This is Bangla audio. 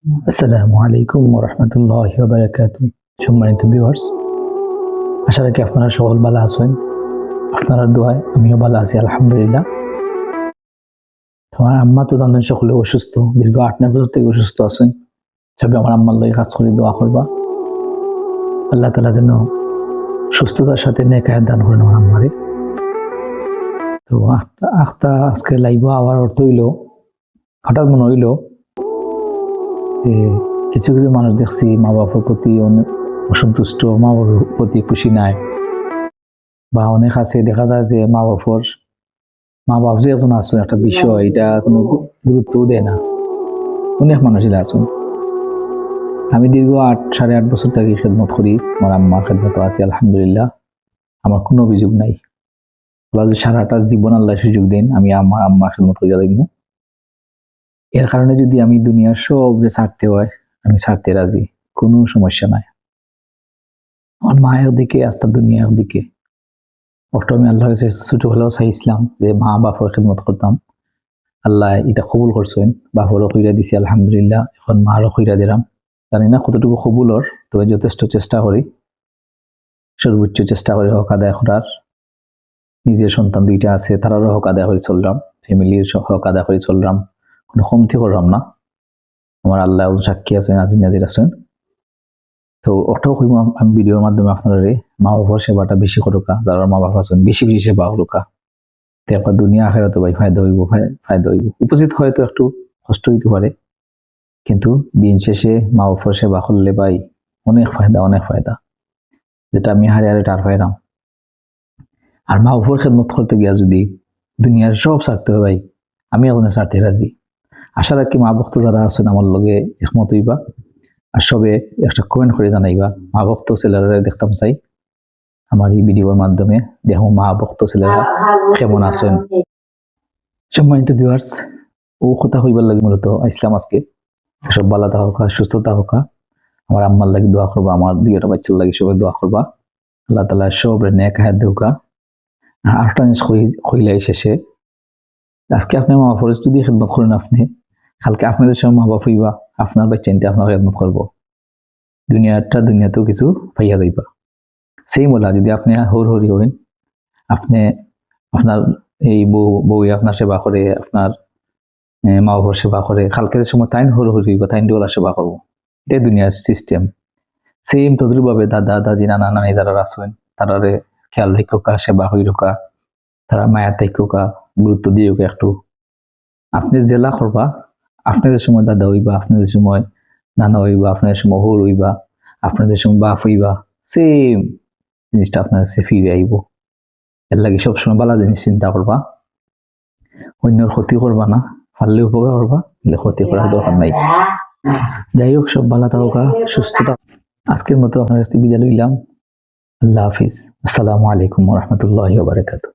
আসসালামু আলাইকুম ওয়া রাহমাতুল্লাহি ওয়া বারাকাতুহু। সম্মানিত ভিউয়ার্স, আশা রাখি আপনারা সকল ভালো আছেন। আপনার দোয়ায় আমিও ভালো আছি আলহামদুলিল্লাহ। আমার আম্মা তো জানেন সকলে অসুস্থ, দীর্ঘ ৮-৯ বছর থেকে অসুস্থ আছেন। সবাই আমার আম্মার লাগি খাস করে দোয়া করবা। আল্লাহ তাআলা যেন সুস্থতার সাথে নেক হায়াত দান করেন আমার আম্মারে। তো আজকে লাইভে আওয়ার অর্থ হইল, হঠাৎ মনে হইল যে কিছু কিছু মানুষ দেখছি মা বাবার প্রতি অসন্তুষ্ট, মা বাবার প্রতি খুশি নাই, বা অনেক আছে দেখা যায় যে মা বাপ যে এখন আসুন একটা বিষয় এটা কোনো গুরুত্বও দেয় না। অনেক মানুষেরা আছেন। আমি দীর্ঘ 8-8.5 বছর থেকে খেদমত করি, আমার আম্মার খেদমত আছি আলহামদুলিল্লাহ। আমার কোনো অভিযোগ নাই। আল্লাহ যদি সারাটা জীবন আল্লাহ সুযোগ দেন, আমি আমার আম্মার খেদমত করে যাইব। এর কারণে যদি আমি দুনিয়ার সব ছাড়তে হয়, আমি ছাড়তে রাজি, কোনো সমস্যা নাই। আমার মায়ের দিকে আস্থা, দুনিয়ার দিকে অষ্ট আমি আল্লাহর কাছে ছোটবেলাও চাইছিলাম যে মা বাপর খেদমত করতাম। আল্লাহ এটা কবুল করছেন, বাপরও কইরা দিছি আলহামদুলিল্লাহ, এখন মারও কইরা দিলাম। জানি না কতটুকু কবুলর, তবে যথেষ্ট চেষ্টা করি, সর্বোচ্চ চেষ্টা করি হক আদায় করার। নিজের সন্তান 2টা আছে, তারারও হক আদায় করে চললাম, ফ্যামিলির হক আদায় করে চললাম, কোনো কমতি করলাম না। আমার আল্লাহ সাক্ষী আছেন, আজিজ নাজির আছেন। তো ওটাও কইব আমি ভিডিওর মাধ্যমে আপনারা মা বাবার সেবাটা বেশি করুকা, যারা মা বাবা আছেন বেশি বেশি সেবা করুকা। দেখবা দুনিয়া আখেরাতে ভাই ফায়দা হইব। উপস্থিত হয়তো একটু কষ্ট হইতে পারে, কিন্তু দিন শেষে মা বাবার সেবা করলে ভাই অনেক ফায়দা, যেটা আমি হারে টার পাইলাম। আর মা বাবার খেদমত করতে গিয়া যদি দুনিয়ার সব ছাড়তে হয় ভাই, আমি এখন ছাড়তে রাজি। আশা রাখি মা ভক্ত যারা আছেন আমার লগে একমত হইবা, আর সবে একটা কমেন্ট করে জানাইবা মা ভক্ত ছেলেরা দেখতাম চাই আমার এই ভিডিওর মাধ্যমে। দেখো মা ভক্ত ছেলেরা কেমন আছেন। সম্মানিত ভিউয়ার্স, ও কথা হইবার লাগে মূলত আসলাম আজকে। সব ভালো থাকা, সুস্থ থাকা, আমার আম্মার লাগি দোয়া করবা, আমার 2টা বাচ্চার লাগি সবাই দোয়া করবা। আল্লাহ তাআলা সব নেক হায়াত দেউকা। আর একটা জিনিস কইলাই শেষে, আজকে আপনি মা বাবার যদি খেদমত করেন, আপনি কালকে আপনাদের সঙ্গে মা বাপ হইবা, আপনার বাচ্চা নিতে আপনার খেদমত করবো। দুনিয়াতেও কিছু পাইয়া যাইবা। সেই বলা যদি আপনি হরি হইন, আপনি আপনার এই বউ আপনার সেবা করে, আপনার মা বাবার সেবা করে, কালকের সময় তাইন হরি হইবা, তাইন ওলা সেবা করবো। এটাই দুনিয়ার সিস্টেম। সেম তদ্রুপভাবে দাদা দাদি নানা নানি যারা আছেন তারারে খেয়াল রেখোকা, সেবা হই রোকা, তারা মায়া তাইকা গুরুত্ব দিয়ে একটু। আপনি জেলা করবা, আপনাদের সময় দাদা হইবা, আপনাদের সময় নানা হইবা, আপনাদের সময় হর হইবা, আপনাদের সময় বাপ হইবা, সেম জিনিসটা আপনার কাছে ফিরে আইব। এর লাগে সবসময় ভালো জিনিস চিন্তা করবা, অন্যের ক্ষতি করবা না, পারলে উপকার করবা, ক্ষতি করার দরকার নাই। যাই হোক, সব ভালো থাকা, সুস্থ থাকা। আজকের মতো আপনার কাছে বিদায় লইলাম। আল্লাহ হাফিজ। আসসালামু আলাইকুম ওয়া রাহমাতুল্লাহি ওয়া বারাকাতুহু।